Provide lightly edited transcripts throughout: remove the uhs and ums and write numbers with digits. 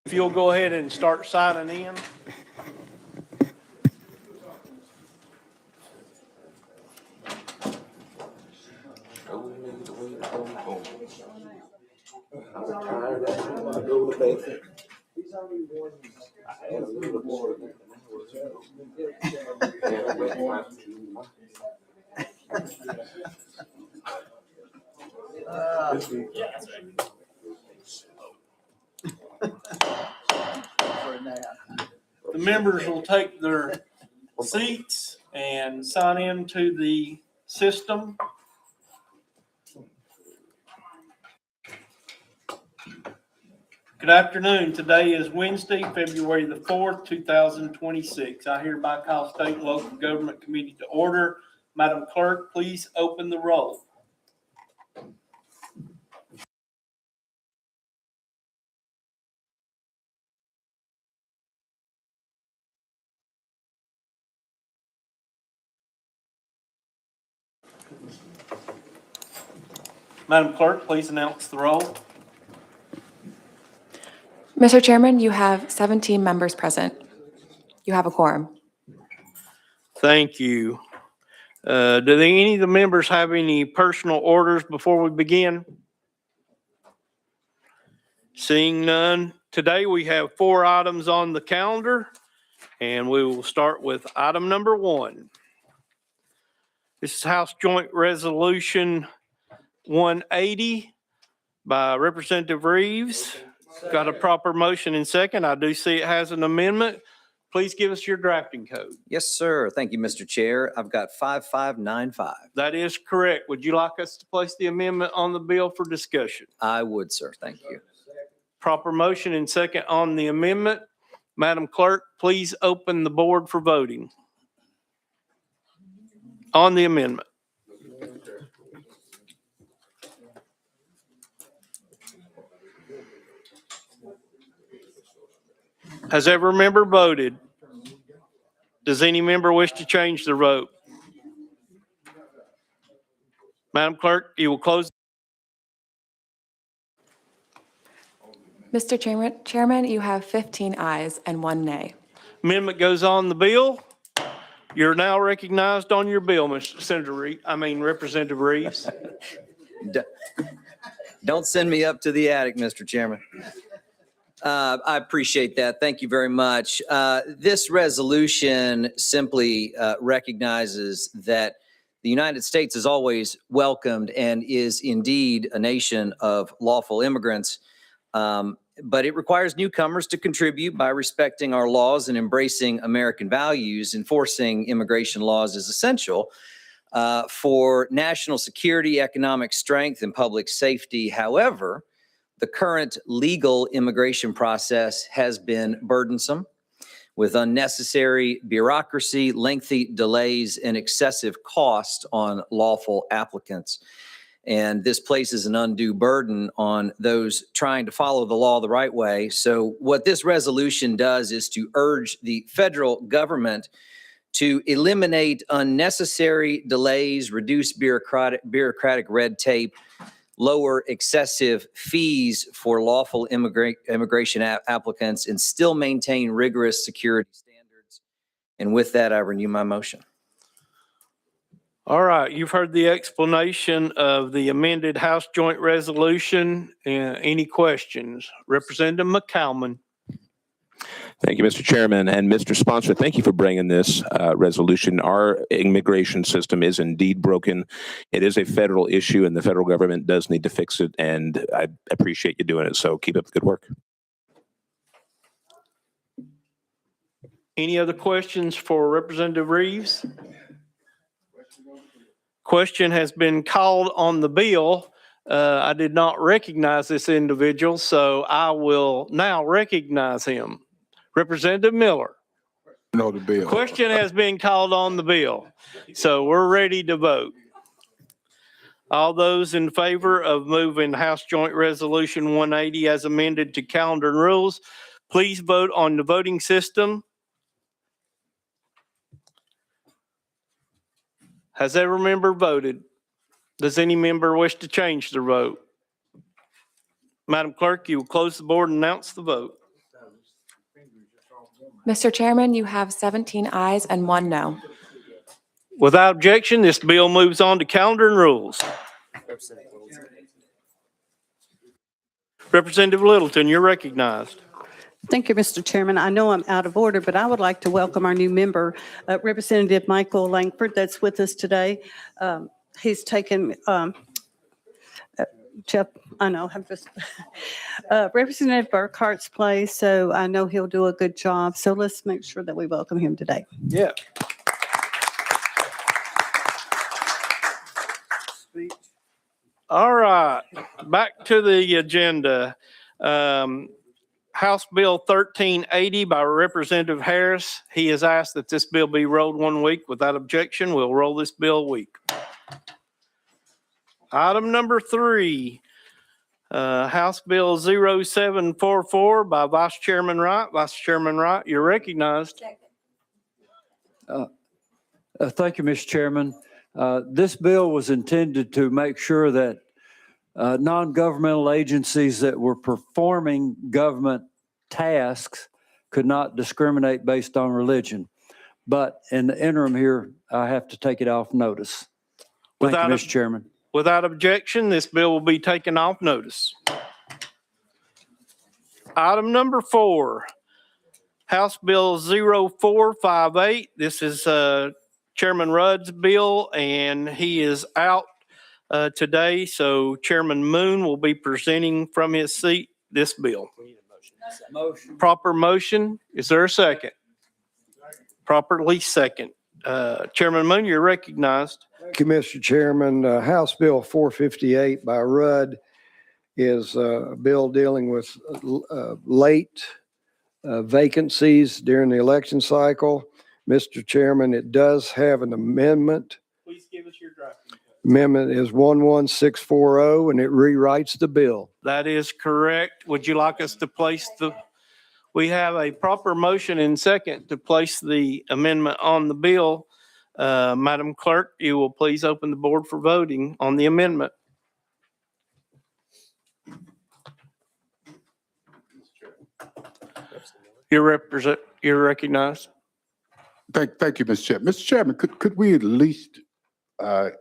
If you'll go ahead and start signing in. The members will take their seats and sign in to the system. Good afternoon. Today is Wednesday, February the 4th, 2026. I hereby call State and Local Government Committee to order. Madam Clerk, please open the roll. Madam Clerk, please announce the roll. Mr. Chairman, you have 17 members present. You have a quorum. Thank you. Do any of the members have any personal orders before we begin? Seeing none, today we have 4 items on the calendar, and we will start with item number 1. This is House Joint Resolution 180 by Representative Reeves. Got a proper motion and second. I do see it has an amendment. Please give us your drafting code. Yes, sir. Thank you, Mr. Chair. I've got 5595. That is correct. Would you like us to place the amendment on the bill for discussion? I would, sir. Thank you. Proper motion and second on the amendment. Madam Clerk, please open the board for voting on the amendment. Has every member voted? Does any member wish to change their vote? Madam Clerk, you will close. Mr. Chairman, you have 15 ayes and 1 nay. Amendment goes on the bill. You're now recognized on your bill, Representative Reeves. Don't send me up to the attic, Mr. Chairman. I appreciate that. Thank you very much. This resolution simply recognizes that the United States is always welcomed and is indeed a nation of lawful immigrants. But it requires newcomers to contribute by respecting our laws and embracing American values. Enforcing immigration laws is essential for national security, economic strength, and public safety. However, the current legal immigration process has been burdensome, with unnecessary bureaucracy, lengthy delays, and excessive cost on lawful applicants. And this places an undue burden on those trying to follow the law the right way. So what this resolution does is to urge the federal government to eliminate unnecessary delays, reduce bureaucratic red tape, lower excessive fees for lawful immigration applicants, and still maintain rigorous security standards. And with that, I renew my motion. All right, you've heard the explanation of the amended House Joint Resolution. Any questions? Representative McCalman. Thank you, Mr. Chairman. And Mr. Sponsor, thank you for bringing this resolution. Our immigration system is indeed broken. It is a federal issue, and the federal government does need to fix it. And I appreciate you doing it. So keep up the good work. Any other questions for Representative Reeves? Question has been called on the bill. I did not recognize this individual, so I will now recognize him. Representative Miller. No, the bill. Question has been called on the bill, so we're ready to vote. All those in favor of moving House Joint Resolution 180 as amended to calendar and rules, please vote on the voting system. Has every member voted? Does any member wish to change their vote? Madam Clerk, you will close the board and announce the vote. Mr. Chairman, you have 17 ayes and 1 no. Without objection, this bill moves on to calendar and rules. Representative Littleton, you're recognized. Thank you, Mr. Chairman. I know I'm out of order, but I would like to welcome our new member, Representative Michael Langford, that's with us today. He's taken, Jeff, I know, I'm just, Representative Burkhart's place, so I know he'll do a good job. So let's make sure that we welcome him today. Yeah. All right, back to the agenda. House Bill 1380 by Representative Harris. He has asked that this bill be rolled 1 week. Without objection, we'll roll this bill a week. Item number 3, House Bill 0744 by Vice Chairman Wright. Vice Chairman Wright, you're recognized. Thank you, Mr. Chairman. This bill was intended to make sure that non-governmental agencies that were performing government tasks could not discriminate based on religion. But in the interim here, I have to take it off notice. Thank you, Without Mr. Chairman. Without objection, this bill will be taken off notice. Item number 4, House Bill 0458. This is Chairman Rudd's bill, and he is out today, so Chairman Moon will be presenting from his seat this bill. Proper motion. Is there a second? Properly second. Chairman Moon, you're recognized. Thank you, Mr. Chairman. House Bill 458 by Rudd is a bill dealing with late vacancies during the election cycle. Mr. Chairman, it does have an amendment. Please give us your draft. Amendment is 11640, and it rewrites the bill. That is correct. Would you like us to place we have a proper motion and second to place the amendment on the bill. Madam Clerk, you will please open the board for voting on the amendment. You're recognized. Thank you, Mr. Chairman. Mr. Chairman, could we at least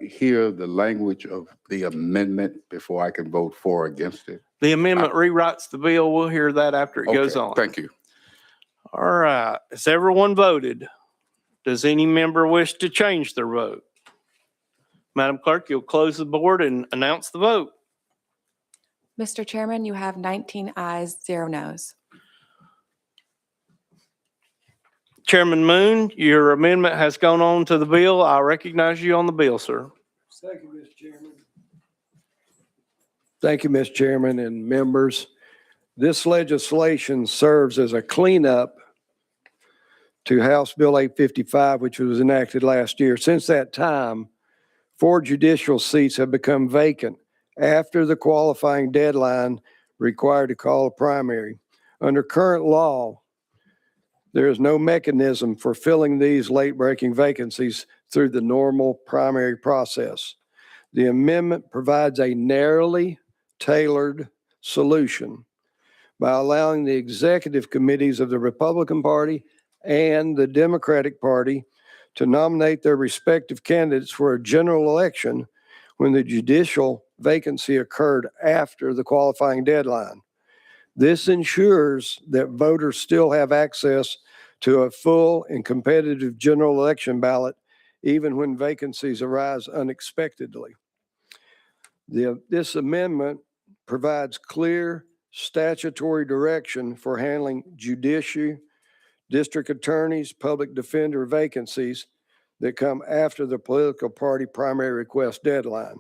hear the language of the amendment before I can vote for or against it? The amendment rewrites the bill. We'll hear that after it goes Okay, on. thank you. All right. Has everyone voted? Does any member wish to change their vote? Madam Clerk, you'll close the board and announce the vote. Mr. Chairman, you have 19 ayes, 0 noes. Chairman Moon, your amendment has gone on to the bill. I recognize you on the bill, sir. Thank you, Mr. Chairman. Thank you, Mr. Chairman and members. This legislation serves as a cleanup to House Bill 855, which was enacted last year. Since that time, 4 judicial seats have become vacant after the qualifying deadline required to call a primary. Under current law, there is no mechanism for filling these late-breaking vacancies through the normal primary process. The amendment provides a narrowly tailored solution by allowing the executive committees of the Republican Party and the Democratic Party to nominate their respective candidates for a general election when the judicial vacancy occurred after the qualifying deadline. This ensures that voters still have access to a full and competitive general election ballot, even when vacancies arise unexpectedly. This amendment provides clear statutory direction for handling judiciary, district attorneys, public defender vacancies that come after the political party primary request deadline.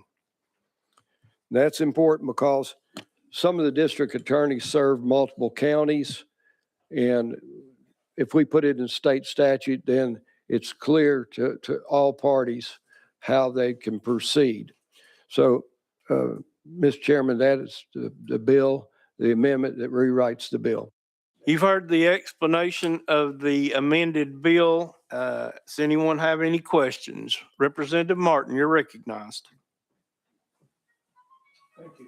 That's important because some of the district attorneys serve multiple counties, and if we put it in state statute, then it's clear to all parties how they can proceed. So, Mr. Chairman, that is the bill, the amendment that rewrites the bill. You've heard the explanation of the amended bill. Does anyone have any questions? Representative Martin, you're recognized. Thank you.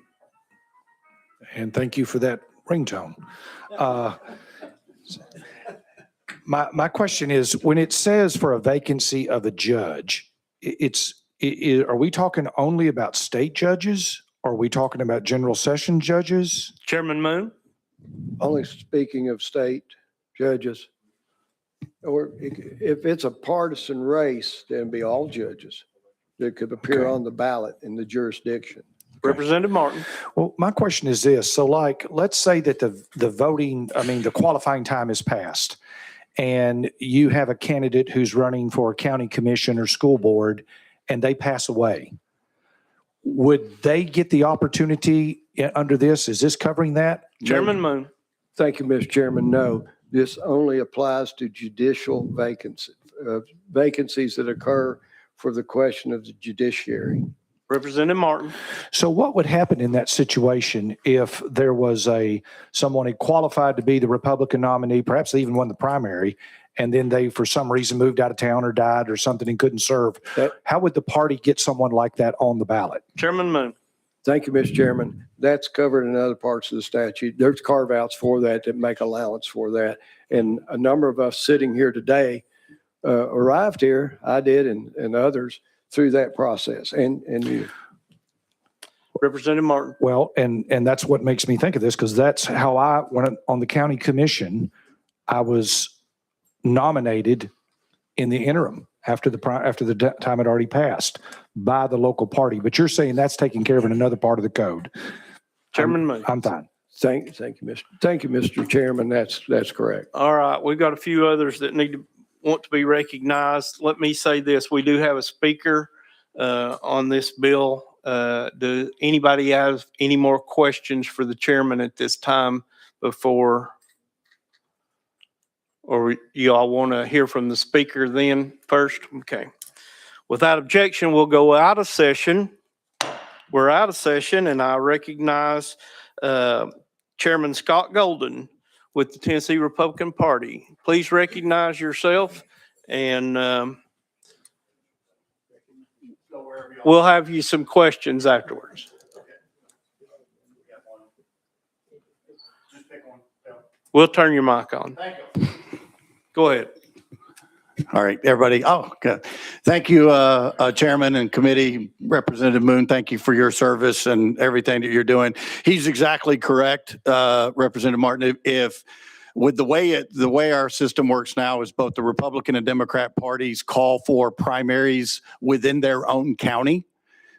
And thank you for that ringtone. My question is, when it says for a vacancy of a judge, are we talking only about state judges? Or are we talking about general session judges? Chairman Moon? Only speaking of state judges. Or if it's a partisan race, then it'd be all judges that could appear Okay. on the ballot in the jurisdiction. Representative Martin? Well, my question is this. So like, let's say that the qualifying time is passed and you have a candidate who's running for a county commission or school board and they pass away. Would they get the opportunity under this? Is this covering that? Chairman Moon? Thank you, Mr. Chairman. No, this only applies to judicial vacancies that occur for the question of the judiciary. Representative Martin? So what would happen in that situation if there was someone who qualified to be the Republican nominee, perhaps they even won the primary, and then they, for some reason, moved out of town or died or something and couldn't serve? How would the party get someone like that on the ballot? Chairman Moon? Thank you, Mr. Chairman. That's covered in other parts of the statute. There's carve-outs for that make allowance for that. And a number of us sitting here today arrived here, I did, and others, through that process. And you. Representative Martin? Well, and that's what makes me think of this, because that's how when on the county commission, I was nominated in the interim after the time had already passed by the local party. But you're saying that's taken care of in another part of the code. Chairman Moon? I'm fine. Thank you, Mr. Chairman. That's correct. All right, we've got a few others that want to be recognized. Let me say this, we do have a speaker on this bill. Do anybody have any more questions for the chairman at this time before? Or you all want to hear from the speaker then first? Okay. Without objection, we'll go out of session. We're out of session, and I recognize Chairman Scott Golden with the Tennessee Republican Party. Please recognize yourself, and we'll have you some questions afterwards. We'll turn your mic on. Go ahead. All right, everybody. Oh, good. Thank you, Chairman and Committee. Representative Moon, thank you for your service and everything that you're doing. He's exactly correct, Representative Martin. If with the way our system works now is both the Republican and Democrat parties call for primaries within their own county.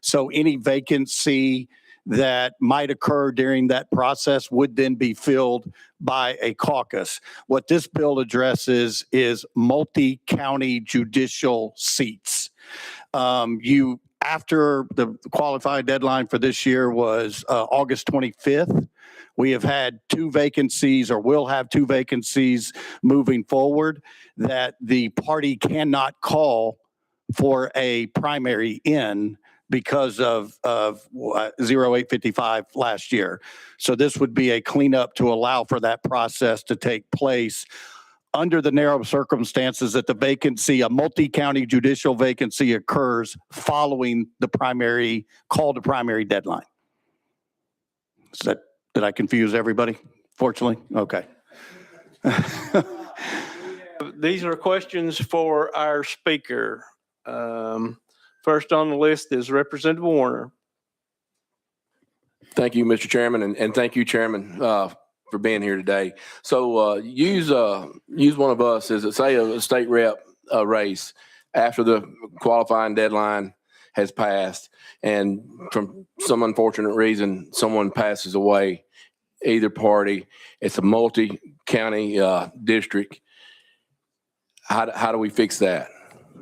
So any vacancy that might occur during that process would then be filled by a caucus. What this bill addresses is multi-county judicial seats. After the qualified deadline for this year was August 25th, we have had 2 vacancies, or will have 2 vacancies moving forward, that the party cannot call for a primary in because of 0855 last year. So this would be a cleanup to allow for that process to take place under the narrow circumstances that the vacancy, a multi-county judicial vacancy, occurs following the primary call to primary deadline. Did I confuse everybody? Fortunately, okay. These are questions for our speaker. First on the list is Representative Warner. Thank you, Mr. Chairman, and thank you, Chairman, for being here today. So use one of us as, say, a state rep race after the qualifying deadline has passed, and from some unfortunate reason, someone passes away, either party. It's a multi-county district. How do we fix that?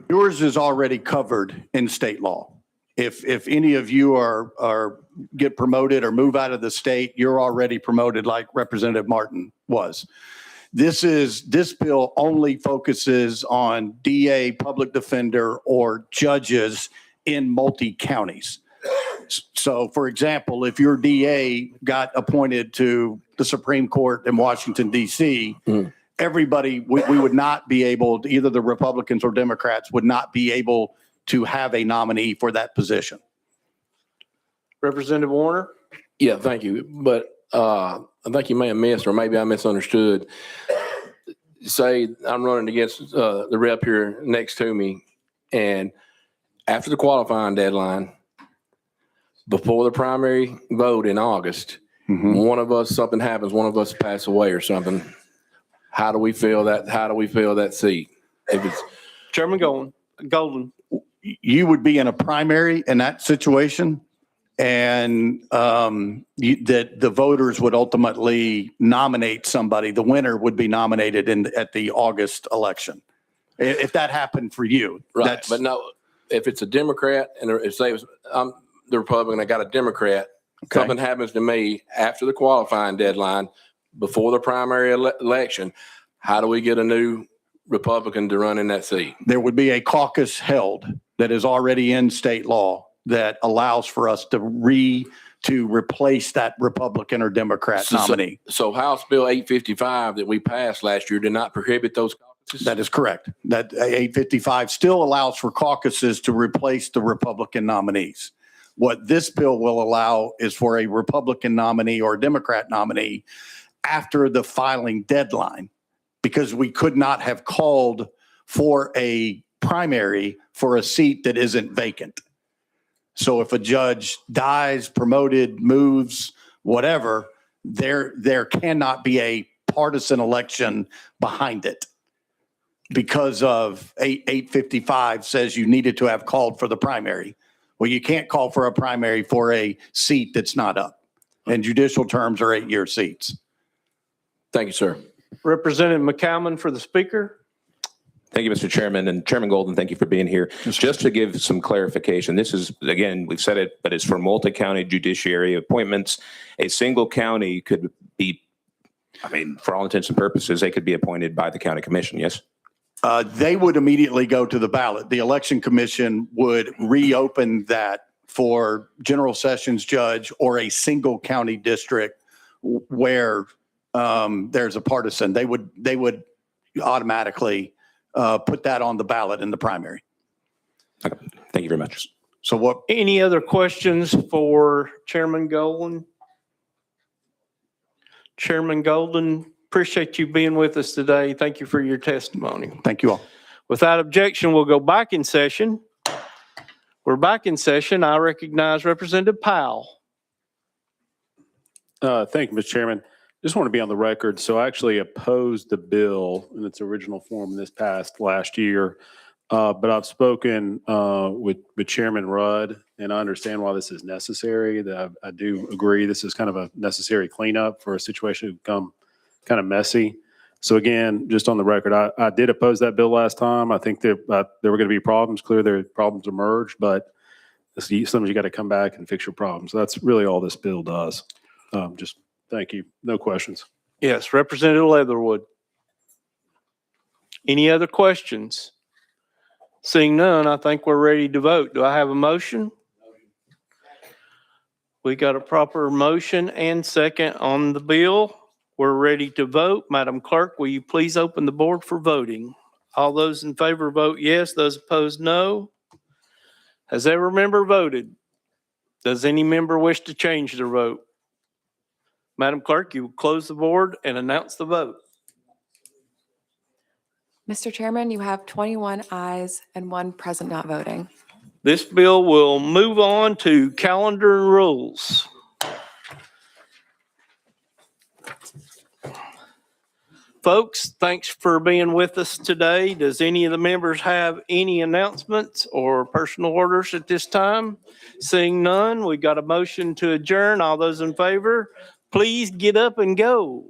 Yours is already covered in state law. If any of you are get promoted or move out of the state, you're already promoted like Representative Martin was. This bill only focuses on DA, public defender, or judges in multi-counties. So, for example, if your DA got appointed to the Supreme Court in Washington, D.C., everybody, we would not be able to, either the Republicans or Democrats would not be able to have a nominee for that position. Representative Warner? Yeah, thank you. But I think you may have missed, or maybe I misunderstood. say I'm running against the rep here next to me, and after the qualifying deadline, before the primary vote in August, one of us, something happens, one of us pass away or something. How do we fill that seat? If it's Chairman Golden. You would be in a primary in that situation, and that the voters would ultimately nominate somebody. The winner would be nominated at the August election. If that happened for you. right, but no, if it's a Democrat and if say I'm the Republican, I got a Democrat, Okay. something happens to me after the qualifying deadline, before the primary election, how do we get a new Republican to run in that seat? There would be a caucus held that is already in state law that allows for us to replace that Republican or Democrat nominee. So House Bill 855 that we passed last year did not prohibit those caucuses? That is correct. That 855 still allows for caucuses to replace the Republican nominees. What this bill will allow is for a Republican nominee or a Democrat nominee after the filing deadline, because we could not have called for a primary for a seat that isn't vacant. So if a judge dies, promoted, moves, whatever, there cannot be a partisan election behind it, because of 855 says you needed to have called for the primary. Well, you can't call for a primary for a seat that's not up. And judicial terms are 8-year seats. Thank you, sir. Representative McCalman for the speaker. Thank you, Mr. Chairman. And Chairman Golden, thank you for being here. Just to give some clarification, this is, again, we've said it, but it's for multi-county judiciary appointments. A single county could be, for all intents and purposes, they could be appointed by the county commission, yes? They would immediately go to the ballot. The election commission would reopen that for general sessions judge or a single county district where there's a partisan. They would automatically put that on the ballot in the primary. Okay. Thank you very much. So what? Any other questions for Chairman Golden? Chairman Golden, appreciate you being with us today. Thank you for your testimony. Thank you all. Without objection, we'll go back in session. We're back in session. I recognize Representative Powell. Thank you, Mr. Chairman. Just want to be on the record. So I actually opposed the bill in its original form this past last year. But I've spoken with Chairman Rudd, and I understand why this is necessary. That I do agree this is kind of a necessary cleanup for a situation to become kind of messy. So again, just on the record, I did oppose that bill last time. I think that there were going to be problems. Clearly, the problems emerged, but sometimes you got to come back and fix your problems. So that's really all this bill does. Just thank you. No questions. Yes, Representative Leatherwood. Any other questions? Seeing none, I think we're ready to vote. Do I have a motion? We got a proper motion and second on the bill. We're ready to vote. Madam Clerk, will you please open the board for voting? All those in favor vote yes. Those opposed, no. Has every member voted? Does any member wish to change their vote? Madam Clerk, you will close the board and announce the vote. Mr. Chairman, you have 21 ayes and 1 present not voting. This bill will move on to calendar and rules. Folks, thanks for being with us today. Does any of the members have any announcements or personal orders at this time? Seeing none, we got a motion to adjourn. All those in favor, please get up and go.